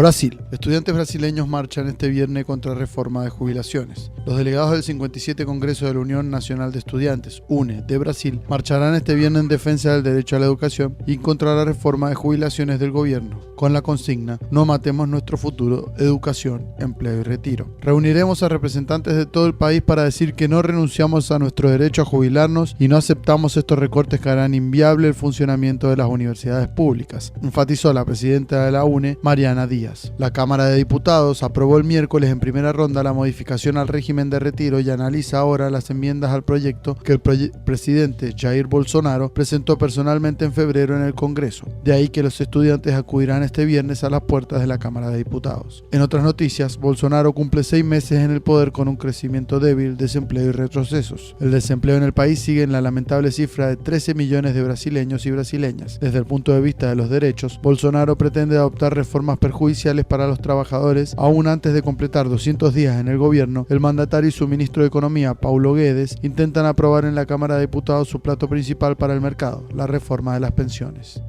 Brasil. Estudiantes brasileños marchan este viernes contra reforma de jubilaciones. Los delegados del 57 Congreso de la Unión Nacional de Estudiantes, UNE, de Brasil, marcharán este viernes en defensa del derecho a la educación y contra la reforma de jubilaciones del gobierno, con la consigna "No matemos nuestro futuro, educación, empleo y retiro". Reuniremos a representantes de todo el país para decir que no renunciamos a nuestro derecho a jubilarnos y no aceptamos estos recortes que harán inviable el funcionamiento de las universidades públicas, enfatizó la presidenta de la UNE, Mariana Díaz. La Cámara de Diputados aprobó el miércoles en primera ronda la modificación al régimen de retiro y analiza ahora las enmiendas al proyecto que el presidente Jair Bolsonaro presentó personalmente en febrero en el Congreso. De ahí que los estudiantes acudirán este viernes a las puertas de la Cámara de Diputados. En otras noticias, Bolsonaro cumple 6 meses en el poder con un crecimiento débil, desempleo y retrocesos. El desempleo en el país sigue en la lamentable cifra de 13 millones de brasileños y brasileñas. Desde el punto de vista de los derechos, Bolsonaro pretende adoptar reformas perjudiciales para los trabajadores. Aún antes de completar 200 días en el gobierno, el mandatario y su ministro de Economía, Paulo Guedes, intentan aprobar en la Cámara de Diputados su plato principal para el mercado, la reforma de las pensiones.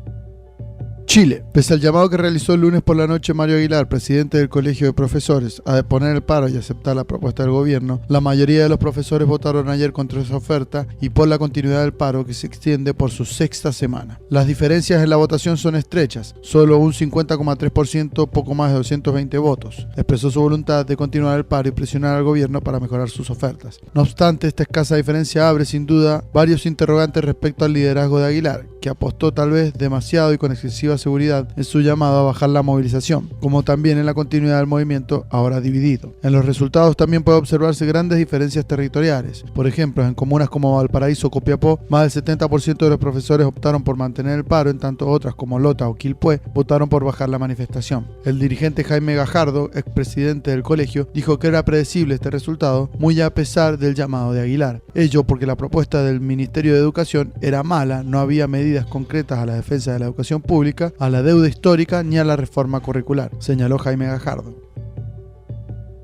Chile. Pese al llamado que realizó el lunes por la noche Mario Aguilar, presidente del Colegio de Profesores, a deponer el paro y aceptar la propuesta del gobierno, la mayoría de los profesores votaron ayer contra esa oferta y por la continuidad del paro que se extiende por su 6ª semana. Las diferencias en la votación son estrechas, solo un 50,3%, poco más de 220 votos. Expresó su voluntad de continuar el paro y presionar al gobierno para mejorar sus ofertas. No obstante, esta escasa diferencia abre sin duda varios interrogantes respecto al liderazgo de Aguilar, que apostó tal vez demasiado y con excesiva seguridad en su llamado a bajar la movilización, como también en la continuidad del movimiento ahora dividido. En los resultados también puede observarse grandes diferencias territoriales. Por ejemplo, en comunas como Valparaíso o Copiapó, más del 70% de los profesores optaron por mantener el paro, en tanto otras como Lota o Quilpué votaron por bajar la manifestación. El dirigente Jaime Gajardo, expresidente del colegio, dijo que era predecible este resultado, muy a pesar del llamado de Aguilar. Ello porque la propuesta del Ministerio de Educación era mala, no había medidas concretas a la defensa de la educación pública, a la deuda histórica ni a la reforma curricular, señaló Jaime Gajardo.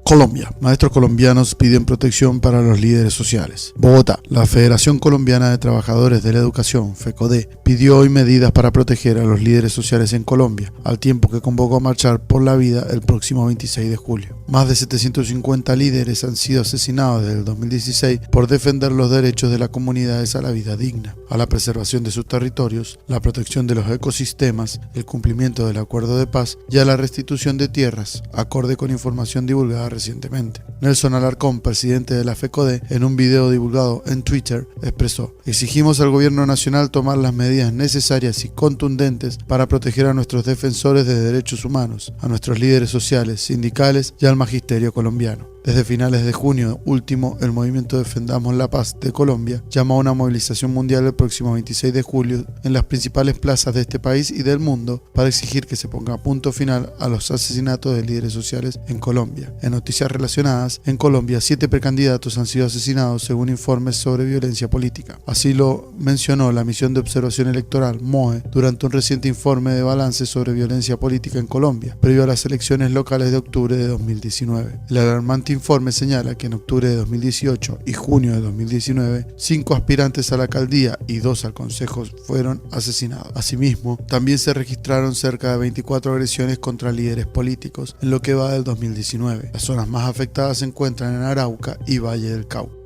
Colombia. Maestros colombianos piden protección para los líderes sociales. Bogotá. La Federación Colombiana de Trabajadores de la Educación, FECODE, pidió hoy medidas para proteger a los líderes sociales en Colombia, al tiempo que convocó a marchar por la vida el próximo 26 de julio. Más de 750 líderes han sido asesinados desde el 2016 por defender los derechos de las comunidades a la vida digna, a la preservación de sus territorios, la protección de los ecosistemas, el cumplimiento del acuerdo de paz y a la restitución de tierras, acorde con información divulgada recientemente. Nelson Alarcón, presidente de la FECODE, en un video divulgado en Twitter, expresó: "Exigimos al gobierno nacional tomar las medidas necesarias y contundentes para proteger a nuestros defensores de derechos humanos, a nuestros líderes sociales, sindicales y al magisterio colombiano". Desde finales de junio último, el movimiento Defendamos la Paz de Colombia llamó a una movilización mundial el próximo 26 de julio en las principales plazas de este país y del mundo para exigir que se ponga punto final a los asesinatos de líderes sociales en Colombia. En noticias relacionadas, en Colombia 7 precandidatos han sido asesinados según informes sobre violencia política. Así lo mencionó la Misión de Observación Electoral, MOE, durante un reciente informe de balance sobre violencia política en Colombia, previo a las elecciones locales de octubre de 2019. El alarmante informe señala que en octubre de 2018 y junio de 2019, 5 aspirantes a la alcaldía y 2 al consejo fueron asesinados. Asimismo, también se registraron cerca de 24 agresiones contra líderes políticos en lo que va del 2019. Las zonas más afectadas se encuentran en Arauca y Valle del Cauca.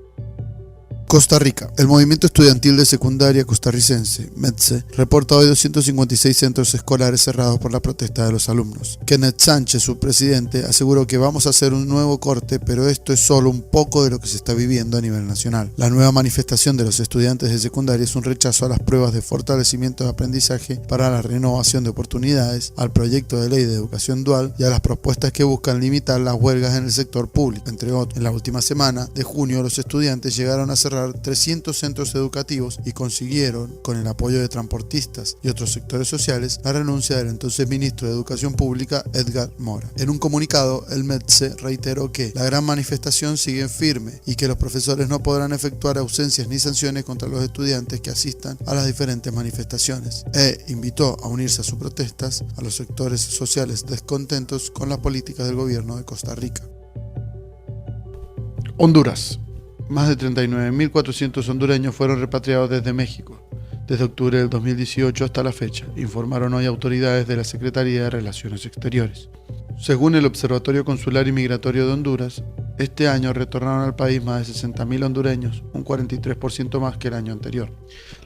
Costa Rica. El movimiento estudiantil de secundaria costarricense, METSE, reporta hoy 256 centros escolares cerrados por la protesta de los alumnos. Kenneth Sánchez, su presidente, aseguró que vamos a hacer un nuevo corte, pero esto es solo un poco de lo que se está viviendo a nivel nacional. La nueva manifestación de los estudiantes de secundaria es un rechazo a las pruebas de fortalecimiento de aprendizaje para la renovación de oportunidades, al proyecto de ley de educación dual y a las propuestas que buscan limitar las huelgas en el sector público, entre otros. En la última semana de junio, los estudiantes llegaron a cerrar 300 centros educativos y consiguieron, con el apoyo de transportistas y otros sectores sociales, la renuncia del entonces ministro de Educación Pública, Edgar Mora. En un comunicado, el METSE reiteró que la gran manifestación sigue firme y que los profesores no podrán efectuar ausencias ni sanciones contra los estudiantes que asistan a las diferentes manifestaciones, e invitó a unirse a sus protestas a los sectores sociales descontentos con las políticas del gobierno de Costa Rica. Honduras. Más de 39.400 hondureños fueron repatriados desde México, desde octubre del 2018 hasta la fecha, informaron hoy autoridades de la Secretaría de Relaciones Exteriores. Según el Observatorio Consular y Migratorio de Honduras, este año retornaron al país más de 60.000 hondureños, un 43% más que el año anterior.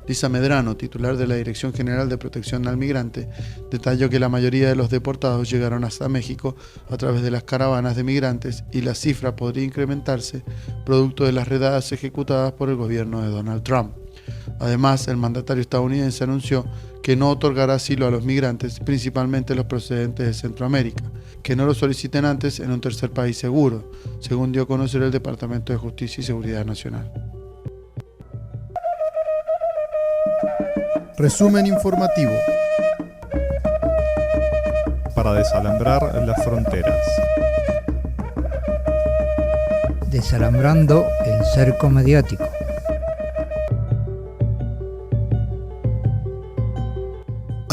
Lisa Medrano, titular de la Dirección General de Protección al Migrante, detalló que la mayoría de los deportados llegaron hasta México a través de las caravanas de migrantes y la cifra podría incrementarse producto de las redadas ejecutadas por el gobierno de Donald Trump. Además, el mandatario estadounidense anunció que no otorgará asilo a los migrantes, principalmente los procedentes de Centroamérica, que no lo soliciten antes en un tercer país seguro, según dio a conocer el Departamento de Justicia y Seguridad Nacional. Resumen informativo. Para desalambrar las fronteras. Desalambrando el cerco mediático.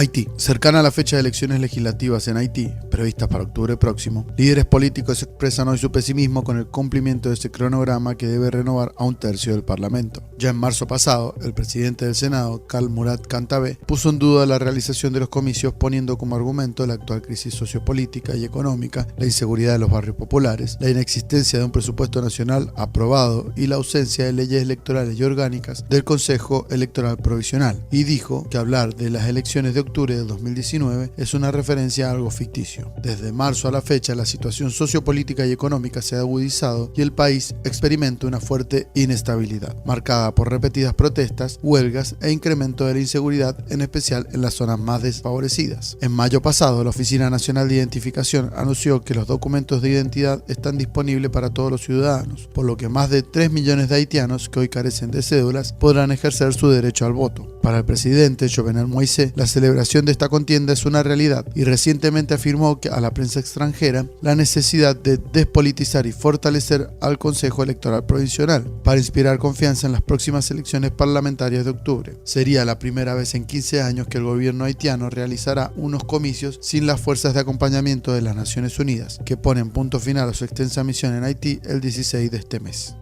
Haití. Cercana a la fecha de elecciones legislativas en Haití, previstas para octubre próximo, líderes políticos expresan hoy su pesimismo con el cumplimiento de ese cronograma que debe renovar a un tercio del Parlamento. Ya en marzo pasado, el presidente del Senado, Cal Murat Kantabé, puso en duda la realización de los comicios poniendo como argumento la actual crisis sociopolítica y económica, la inseguridad de los barrios populares, la inexistencia de un presupuesto nacional aprobado y la ausencia de leyes electorales y orgánicas del Consejo Electoral Provisional, y dijo que hablar de las elecciones de octubre del 2019 es una referencia a algo ficticio. Desde marzo a la fecha, la situación sociopolítica y económica se ha agudizado y el país experimenta una fuerte inestabilidad, marcada por repetidas protestas, huelgas e incremento de la inseguridad, en especial en las zonas más desfavorecidas. En mayo pasado, la Oficina Nacional de Identificación anunció que los documentos de identidad están disponibles para todos los ciudadanos, por lo que más de 3 millones de haitianos que hoy carecen de cédulas podrán ejercer su derecho al voto. Para el presidente Jovenel Moïse, la celebración de esta contienda es una realidad y recientemente afirmó a la prensa extranjera la necesidad de despolitizar y fortalecer al Consejo Electoral Provisional para inspirar confianza en las próximas elecciones parlamentarias de octubre. Sería la primera vez en 15 años que el gobierno haitiano realizará unos comicios sin las fuerzas de acompañamiento de las Naciones Unidas, que ponen punto final a su extensa misión en Haití el 16 de este mes.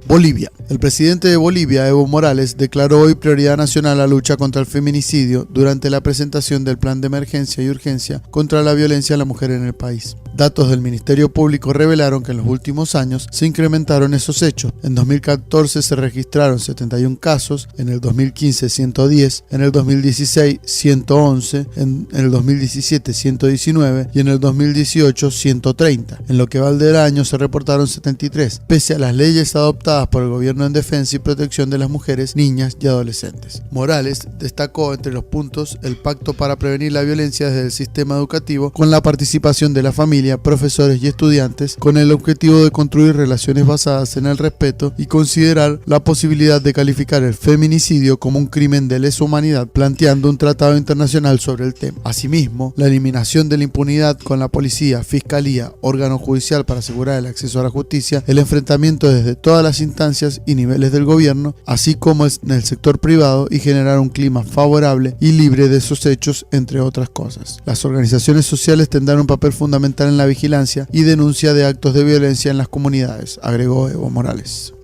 Bolivia. El presidente de Bolivia, Evo Morales, declaró hoy prioridad nacional la lucha contra el feminicidio durante la presentación del Plan de Emergencia y Urgencia contra la violencia a la mujer en el país. Datos del Ministerio Público revelaron que en los últimos años se incrementaron esos hechos. En 2014 se registraron 71 casos, en el 2015 110, en el 2016 111, en el 2017 119 y en el 2018 130. En lo que va del año se reportaron 73, pese a las leyes adoptadas por el gobierno en defensa y protección de las mujeres, niñas y adolescentes. Morales destacó entre los puntos el pacto para prevenir la violencia desde el sistema educativo con la participación de la familia, profesores y estudiantes, con el objetivo de construir relaciones basadas en el respeto y considerar la posibilidad de calificar el feminicidio como un crimen de lesa humanidad, planteando un tratado internacional sobre el tema. Asimismo, la eliminación de la impunidad con la policía, fiscalía, órgano judicial para asegurar el acceso a la justicia, el enfrentamiento desde todas las instancias y niveles del gobierno, así como en el sector privado, y generar un clima favorable y libre de esos hechos, entre otras cosas. Las organizaciones sociales tendrán un papel fundamental en la vigilancia y denuncia de actos de violencia en las comunidades, agregó Evo Morales.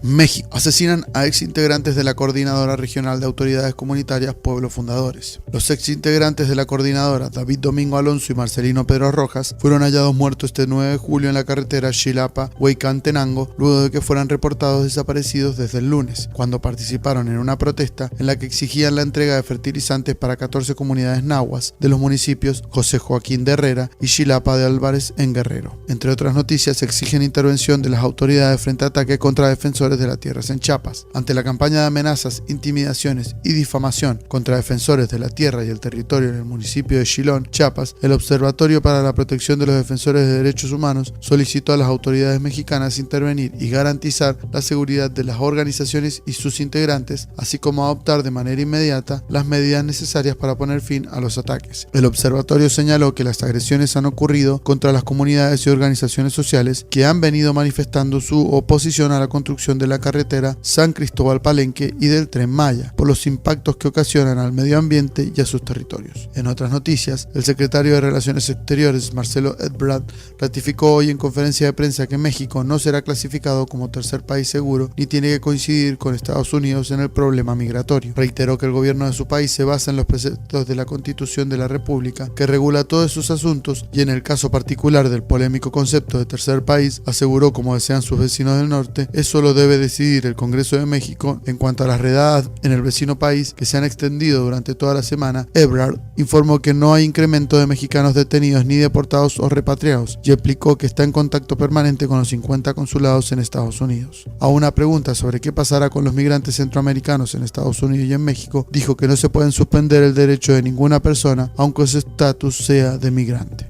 México. Asesinan a exintegrantes de la Coordinadora Regional de Autoridades Comunitarias Pueblos Fundadores. Los exintegrantes de la coordinadora, David Domingo Alonso y Marcelino Pedro Rojas, fueron hallados muertos este 9 de julio en la carretera Xilapa-Hueycan-Tenango, luego de que fueran reportados desaparecidos desde el lunes, cuando participaron en una protesta en la que exigían la entrega de fertilizantes para 14 comunidades nahuas de los municipios José Joaquín de Herrera y Xilapa de Álvarez en Guerrero. Entre otras noticias, exigen intervención de las autoridades frente a ataques contra defensores de las tierras en Chiapas. Ante la campaña de amenazas, intimidaciones y difamación contra defensores de la tierra y el territorio en el municipio de Chilón, Chiapas, el Observatorio para la Protección de los Defensores de Derechos Humanos solicitó a las autoridades mexicanas intervenir y garantizar la seguridad de las organizaciones y sus integrantes, así como adoptar de manera inmediata las medidas necesarias para poner fin a los ataques. El observatorio señaló que las agresiones han ocurrido contra las comunidades y organizaciones sociales que han venido manifestando su oposición a la construcción de la carretera San Cristóbal-Palenque y del Tren Maya, por los impactos que ocasionan al medio ambiente y a sus territorios. En otras noticias, el secretario de Relaciones Exteriores, Marcelo Ebrard, ratificó hoy en conferencia de prensa que México no será clasificado como tercer país seguro ni tiene que coincidir con Estados Unidos en el problema migratorio. Reiteró que el gobierno de su país se basa en los preceptos de la Constitución de la República, que regula todos sus asuntos, y en el caso particular del polémico concepto de tercer país, aseguró, como desean sus vecinos del norte, eso lo debe decidir el Congreso de México. En cuanto a las redadas en el vecino país que se han extendido durante toda la semana, Ebrard informó que no hay incremento de mexicanos detenidos ni deportados o repatriados y explicó que está en contacto permanente con los 50 consulados en Estados Unidos. A una pregunta sobre qué pasará con los migrantes centroamericanos en Estados Unidos y en México, dijo que no se pueden suspender el derecho de ninguna persona, aunque su estatus sea de migrante.